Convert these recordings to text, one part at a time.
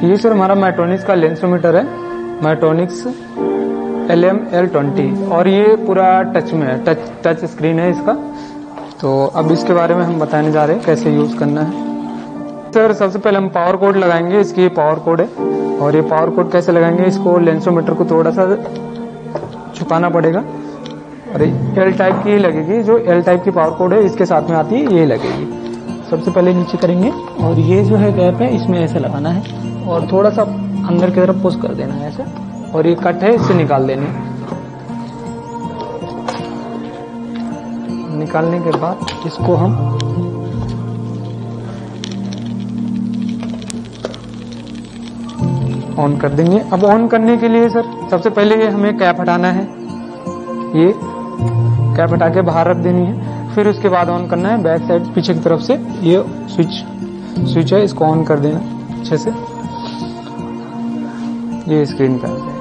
ये सर हमारा मैट्रोनिक्स का लेंसोमीटर है, मैट्रोनिक्स LM-L20, और ये पूरा टच में है, टच स्क्रीन है इसका। तो अब इसके बारे में हम बताने जा रहे हैं कैसे यूज करना है। सर सबसे पहले हम पावर कोड लगाएंगे, इसकी ये पावर कोड है, और ये पावर कोड कैसे लगाएंगे, इसको लेंसोमीटर को थोड़ा सा छुपाना पड़ेगा, और L टाइप की लगेगी, जो L टाइप की पावर कोड है इसके साथ में आती है, ये लगेगी। सबसे पहले नीचे करेंगे, और ये जो है गैप है इसमें ऐसे लगाना है, और थोड़ा सा अंदर की तरफ पुश कर देना है ऐसे, और ये कट है इससे निकाल देने। निकालने के बाद इसको हम ऑन कर देंगे। अब ऑन करने के लिए सर सबसे पहले ये हमें कैप हटाना है, ये कैप हटा के बाहर रख देनी है, फिर उसके बाद ऑन करना है बैक साइड पीछे की तरफ से। ये स्विच है, इसको ऑन कर देना अच्छे से, ये स्क्रीन पे आ जाएगा।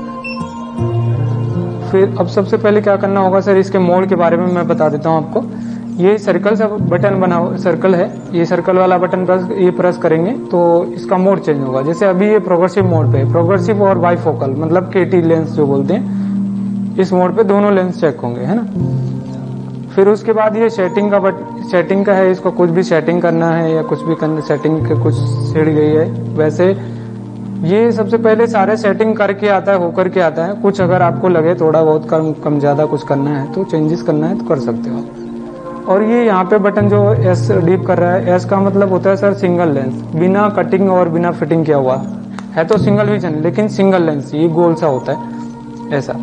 फिर अब सबसे पहले क्या करना होगा सर, इसके मोड के बारे में मैं बता देता हूँ आपको। ये सर्कल सा बटन बना हुआ सर्कल है, ये सर्कल वाला बटन प्रेस करेंगे तो इसका मोड चेंज होगा। जैसे अभी ये प्रोग्रेसिव मोड पे, प्रोग्रेसिव और बाइफोकल मतलब KT लेंस जो बोलते हैं, इस मोड पे दोनों लेंस चेक होंगे, है ना। फिर उसके बाद ये सेटिंग का है, इसको कुछ भी सेटिंग करना है या कुछ भी करना, सेटिंग के कुछ छिड़ गई है वैसे। ये सबसे पहले सारे सेटिंग करके आता है, होकर के आता है। कुछ अगर आपको लगे थोड़ा बहुत कम ज्यादा कुछ करना है तो चेंजेस करना है तो कर सकते हो। और ये यहाँ पे बटन जो S डीप कर रहा है, S का मतलब होता है सर सिंगल लेंस, बिना कटिंग और बिना फिटिंग किया हुआ है, तो सिंगल विजन लेकिन सिंगल लेंस, ये गोल सा होता है ऐसा।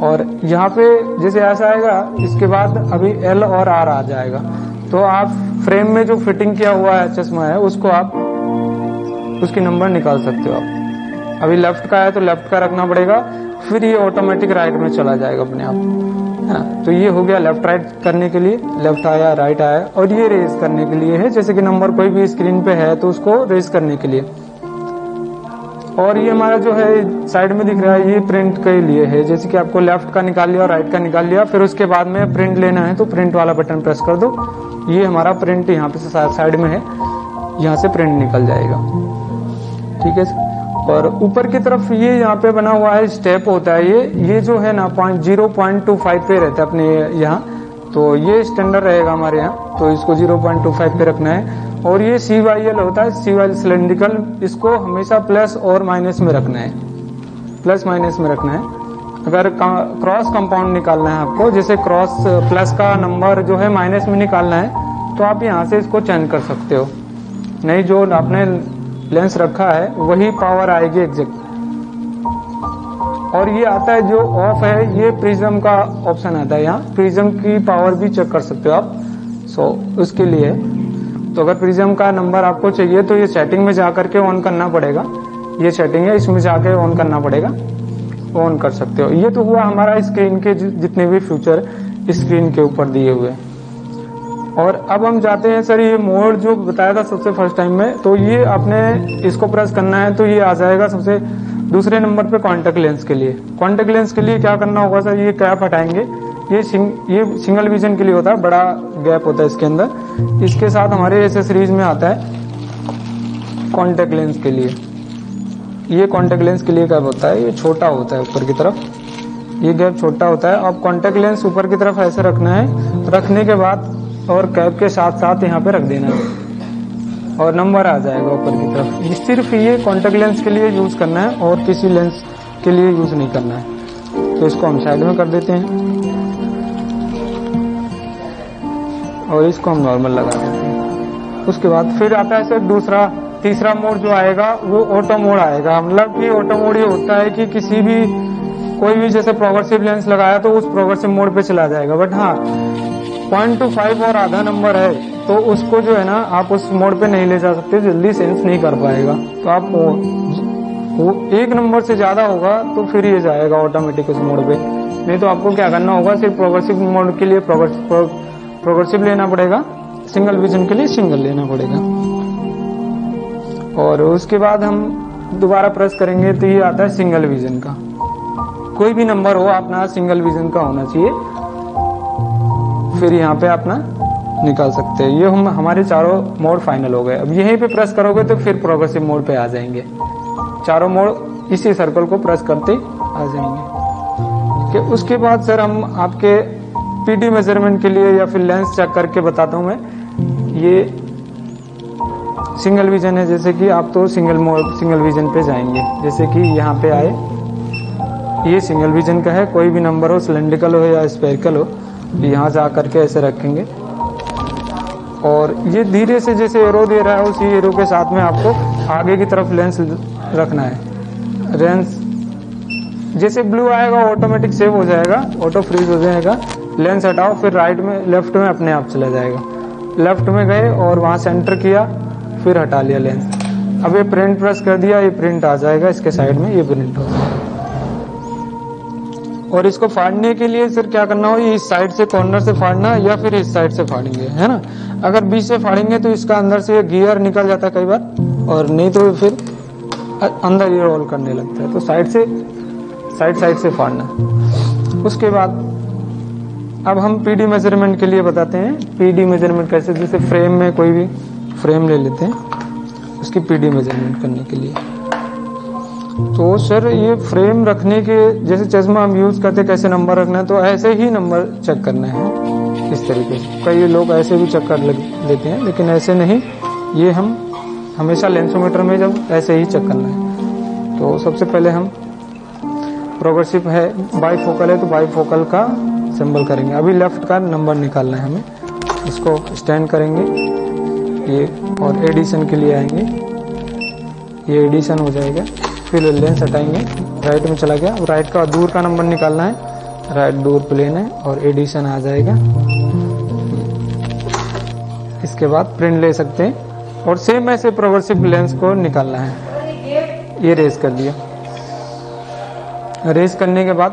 और यहाँ पे जैसे ऐसा आएगा, इसके बाद अभी L और R आ जाएगा, तो आप फ्रेम में जो फिटिंग किया हुआ है चश्मा है उसको आप उसकी नंबर निकाल सकते हो आप। अभी लेफ्ट का है तो लेफ्ट का रखना पड़ेगा, फिर ये ऑटोमेटिक राइट में चला जाएगा अपने आप, है ना। तो ये हो गया लेफ्ट राइट करने के लिए, लेफ्ट आया राइट आया। और ये रेस करने के लिए है, जैसे कि नंबर कोई भी स्क्रीन पे है तो उसको रेस करने के लिए। और ये हमारा जो है साइड में दिख रहा है, ये प्रिंट के लिए है, जैसे कि आपको लेफ्ट का निकाल लिया और राइट का निकाल लिया, फिर उसके बाद में प्रिंट लेना है तो प्रिंट वाला बटन प्रेस कर दो। ये हमारा प्रिंट यहाँ पे साइड में है, यहाँ से प्रिंट निकल जाएगा, ठीक है। और ऊपर की तरफ ये यहाँ पे बना हुआ है, स्टेप होता है ये जो है ना 0.25 पे रहता है अपने यहाँ, तो ये स्टैंडर्ड रहेगा हमारे यहाँ, तो इसको 0.25 पे रखना है। और ये CYL होता है, CYL सिलेंड्रिकल, इसको हमेशा प्लस और माइनस में रखना है, प्लस माइनस में रखना है। अगर क्रॉस कंपाउंड निकालना है आपको, जैसे क्रॉस प्लस का नंबर जो है माइनस में निकालना है, तो आप यहाँ से इसको चेंज कर सकते हो, नहीं जो आपने लेंस रखा है वही पावर आएगी एग्जैक्ट। और ये आता है जो ऑफ है, ये प्रिज्म का ऑप्शन आता है, यहाँ प्रिज्म की पावर भी चेक कर सकते हो आप, उसके लिए। तो अगर प्रिज्म का नंबर आपको चाहिए तो ये सेटिंग में जाकर के ऑन करना पड़ेगा, ये सेटिंग है इसमें जाके ऑन करना पड़ेगा, ऑन कर सकते हो। ये तो हुआ हमारा स्क्रीन के जितने भी फीचर स्क्रीन के ऊपर दिए हुए। और अब हम जाते हैं सर, ये मोड जो बताया था सबसे फर्स्ट टाइम में, तो ये आपने इसको प्रेस करना है तो ये आ जाएगा सबसे दूसरे नंबर पे कॉन्टेक्ट लेंस के लिए। कॉन्टेक्ट लेंस के लिए क्या करना होगा सर, ये कैप हटाएंगे, ये सिंगल विजन के लिए होता है, बड़ा गैप होता है इसके अंदर। इसके साथ हमारे एसेसरीज में आता है कॉन्टेक्ट लेंस के लिए, ये कॉन्टेक्ट लेंस के लिए कैप होता है, ये छोटा होता है ऊपर की तरफ, ये गैप छोटा होता है। अब कॉन्टेक्ट लेंस ऊपर की तरफ ऐसे रखना है, रखने के बाद और कैप के साथ साथ यहाँ पे रख देना है और नंबर आ जाएगा ऊपर की तरफ। सिर्फ ये कॉन्टेक्ट लेंस के लिए यूज करना है और किसी लेंस के लिए यूज नहीं करना है। तो इसको हम साइड में कर देते हैं और इसको हम नॉर्मल लगा देते हैं। उसके बाद फिर आता है सर तीसरा मोड जो आएगा वो ऑटो मोड आएगा। मतलब कि ऑटो मोड ये होता है कि कोई भी जैसे प्रोग्रेसिव लेंस लगाया तो उस प्रोग्रेसिव मोड पे चला जाएगा। बट हाँ 0.25 और आधा नंबर है तो उसको जो है ना आप उस मोड पे नहीं ले जा सकते, जल्दी सेंस नहीं कर पाएगा। तो आप वो एक नंबर से ज्यादा होगा तो फिर ये जाएगा ऑटोमेटिक उस मोड पे। नहीं तो आपको क्या करना होगा, सिर्फ प्रोग्रेसिव मोड के लिए प्रोग्रेसिव लेना पड़ेगा, सिंगल विजन के लिए सिंगल लेना पड़ेगा। और उसके बाद हम दोबारा प्रेस करेंगे तो ये आता है सिंगल विजन का। कोई भी नंबर हो अपना सिंगल विजन का होना चाहिए, फिर यहाँ पे अपना निकाल सकते हैं। ये हमारे चारों मोड फाइनल हो गए। अब यहीं पे प्रेस करोगे तो फिर प्रोग्रेसिव मोड पे आ जाएंगे। चारों मोड़ इसी सर्कल को प्रेस करते आ जाएंगे। कि उसके बाद सर हम आपके पीडी मेजरमेंट के लिए या फिर लेंस चेक करके बताता हूँ मैं। ये सिंगल विजन है, जैसे कि आप तो सिंगल विजन पे जाएंगे, जैसे कि यहाँ पे आए, ये सिंगल विजन का है, कोई भी नंबर हो, सिलेंड्रिकल हो या स्फेरिकल हो, यहाँ जा करके ऐसे रखेंगे और ये धीरे से जैसे एरो दे रहा है उसी एरो के साथ में आपको आगे की तरफ लेंस रखना है। लेंस जैसे ब्लू आएगा ऑटोमेटिक सेव हो जाएगा, ऑटो फ्रीज हो जाएगा। लेंस हटाओ, फिर राइट में लेफ्ट में अपने आप चला जाएगा। लेफ्ट में गए और वहां सेंटर किया, फिर हटा लिया लेंस। अब ये प्रिंट प्रेस कर दिया, ये प्रिंट आ जाएगा इसके साइड में, ये प्रिंट हो जाएगा। और इसको फाड़ने के लिए सर क्या करना हो, ये इस साइड से कॉर्नर से फाड़ना या फिर इस साइड से फाड़ेंगे, है ना। अगर बीच से फाड़ेंगे तो इसका अंदर से गियर निकल जाता है कई बार, और नहीं तो फिर अंदर ये रोल करने लगता है। तो साइड से फाड़ना। उसके बाद अब हम पीडी मेजरमेंट के लिए बताते हैं। पीडी मेजरमेंट कैसे, जैसे फ्रेम में कोई भी फ्रेम ले लेते हैं उसकी पीडी मेजरमेंट करने के लिए। तो सर ये फ्रेम रखने के, जैसे चश्मा हम यूज करते कैसे नंबर रखना है, तो ऐसे ही नंबर चेक करना है इस तरीके से। कई लोग ऐसे भी चेक कर लेते हैं, लेकिन ऐसे नहीं, ये हम हमेशा लेंसोमीटर में जब ऐसे ही चेक करना है। तो सबसे पहले हम प्रोग्रेसिव है, बाईफोकल है तो बाईफोकल का सिंबल करेंगे। अभी लेफ्ट का नंबर निकालना है हमें, इसको स्टैंड करेंगे ये, और एडिशन के लिए आएंगे, ये एडिशन हो जाएगा। फिर लेंस हटाएंगे, राइट में चला गया। अब राइट का दूर का नंबर निकालना है, राइट दूर प्लेन है और एडिशन आ जाएगा। इसके बाद प्रिंट ले सकते हैं और सेम ऐसे प्रोग्रेसिव लेंस को निकालना है। ये रेस कर दिया। रेस करने के बाद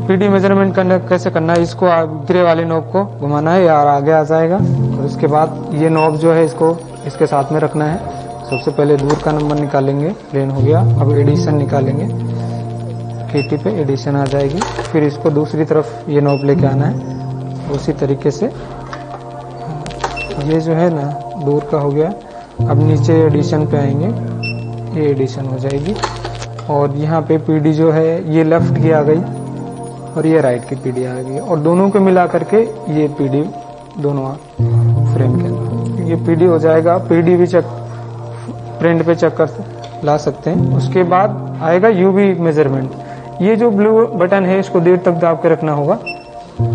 पीडी मेजरमेंट करना कैसे करना है, इसको ग्रे वाले नॉब को घुमाना है यार, आगे आ जाएगा। और उसके बाद ये नॉब जो है इसको इसके साथ में रखना है। सबसे पहले दूर का नंबर निकालेंगे, प्लेन हो गया। अब एडिशन निकालेंगे, केटी पे एडिशन आ जाएगी। फिर इसको दूसरी तरफ ये नॉब लेके आना है उसी तरीके से। ये जो है ना दूर का हो गया। अब नीचे एडिशन पे आएंगे, ये एडिशन हो जाएगी। और यहाँ पे पीडी जो है ये लेफ्ट की आ गई और ये राइट की पीडी आ गई, और दोनों को मिला करके ये पीडी दोनों फ्रेम के अंदर ये पीडी हो जाएगा। पीडी भी चेक प्रिंट पे चेक कर ला सकते हैं। उसके बाद आएगा यूवी मेजरमेंट। ये जो ब्लू बटन है इसको देर तक दाब के रखना होगा,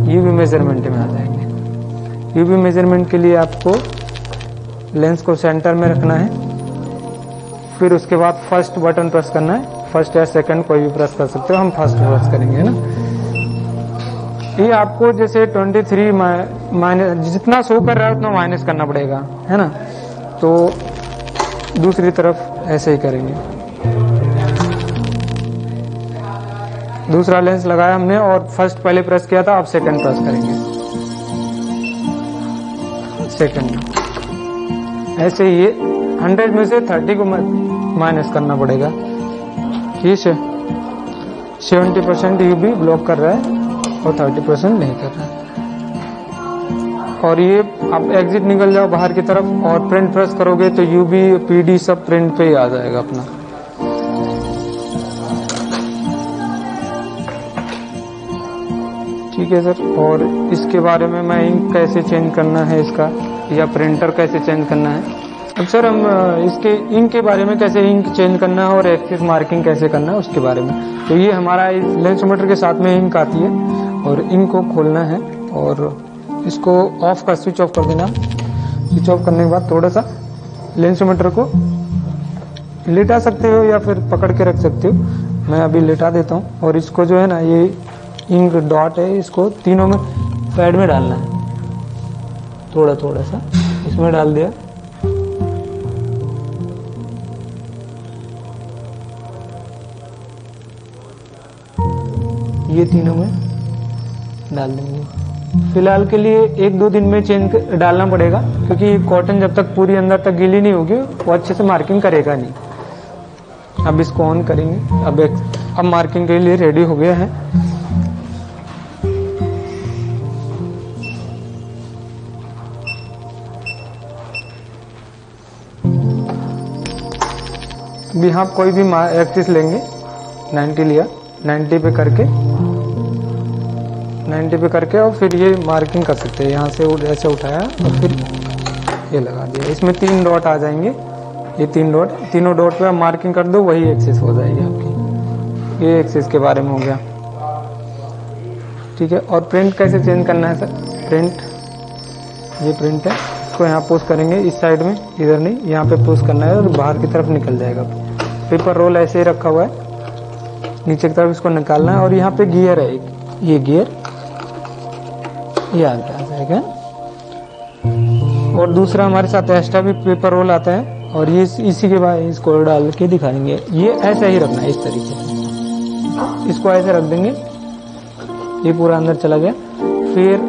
यूवी मेजरमेंट में आ जाएंगे। यूवी मेजरमेंट के लिए आपको लेंस को सेंटर में रखना है। फिर उसके बाद फर्स्ट बटन प्रेस करना है, फर्स्ट या सेकंड कोई भी प्रेस कर सकते हो, हम फर्स्ट प्रेस करेंगे ना। ये आपको जैसे 23 माइनस जितना शो कर रहा है उतना माइनस करना पड़ेगा, है ना। तो दूसरी तरफ ऐसे ही करेंगे। दूसरा लेंस लगाया हमने और फर्स्ट पहले प्रेस किया था, अब सेकंड प्रेस करेंगे, सेकंड। ऐसे ये 100 में से 30 को माइनस करना पड़ेगा। ठीक है, 70% यूवी ब्लॉक कर रहा है और 30% नहीं कर रहा है। और ये आप एग्जिट निकल जाओ बाहर की तरफ और प्रिंट प्रेस करोगे तो यूवी पीडी सब प्रिंट पे ही आ जाएगा अपना। ठीक है सर। और इसके बारे में मैं इंक कैसे चेंज करना है इसका, या प्रिंटर कैसे चेंज करना है। अब सर हम इसके इंक के बारे में, कैसे इंक चेंज करना है और एक्सिस मार्किंग कैसे करना है उसके बारे में। तो ये हमारा लेंसोमीटर के साथ में इंक आती है और इंक को खोलना है और इसको ऑफ का स्विच ऑफ कर देना। स्विच ऑफ करने के बाद थोड़ा सा लेंसोमीटर को लेटा सकते हो या फिर पकड़ के रख सकते हो। मैं अभी लेटा देता हूँ। और इसको जो है ना, ये इंक डॉट है, इसको तीनों में साइड में डालना है, थोड़ा थोड़ा सा इसमें डाल दिया। ये तीनों में डाल देंगे। फिलहाल के लिए 1-2 दिन में चेंज डालना पड़ेगा, क्योंकि कॉटन जब तक पूरी अंदर तक गीली नहीं होगी वो अच्छे से मार्किंग करेगा नहीं। अब इसको ऑन करेंगे। अब मार्किंग के लिए रेडी हो गया है। भी यहाँ कोई भी एक्सिस लेंगे, 90 लिया, 90 पे करके और फिर ये मार्किंग कर सकते हैं। यहाँ से ऐसे उठाया और फिर ये लगा दिया। इसमें 3 डॉट आ जाएंगे, ये 3 डॉट, तीनों डॉट पे आप मार्किंग कर दो, वही एक्सिस हो जाएगी आपकी। ये एक्सिस के बारे में हो गया, ठीक है। और प्रिंट कैसे चेंज करना है सर? प्रिंट, ये प्रिंट है, इसको यहाँ पुश करेंगे इस साइड में, इधर नहीं, यहाँ पे पुश करना है और बाहर की तरफ निकल जाएगा। पेपर रोल ऐसे ही रखा हुआ है, नीचे की तरफ इसको निकालना है। और यहाँ पे गियर है एक, ये गियर ये आ जाएगा। और दूसरा हमारे साथ एक्स्ट्रा भी पेपर रोल आता है, और ये इसी के बाद इसको डाल के दिखाएंगे। ये ऐसा ही रखना है इस तरीके से, इसको ऐसे रख देंगे, ये पूरा अंदर चला गया। फिर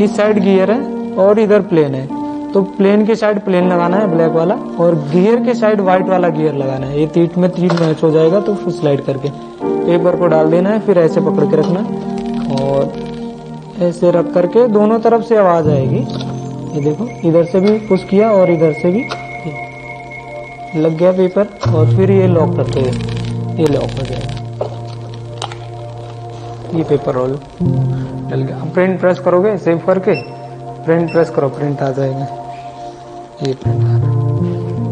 इस साइड गियर है और इधर प्लेन है, तो प्लेन की साइड प्लेन लगाना है ब्लैक वाला, और गियर के साइड व्हाइट वाला गियर लगाना है। ये 3 में 3 मैच हो जाएगा, तो फिर स्लाइड करके पेपर को डाल देना है, फिर ऐसे पकड़ के रखना और ऐसे रख करके दोनों तरफ से आवाज आएगी। ये देखो, इधर से भी पुश किया और इधर से भी लग गया पेपर, और फिर ये लॉक करते हुए ये लॉक हो जाएगा। ये पेपर रोल डल गया। प्रिंट प्रेस करोगे, सेव करके प्रिंट प्रेस करो, प्रिंट आ जाएगा। ये प्रिंट आ रहा है।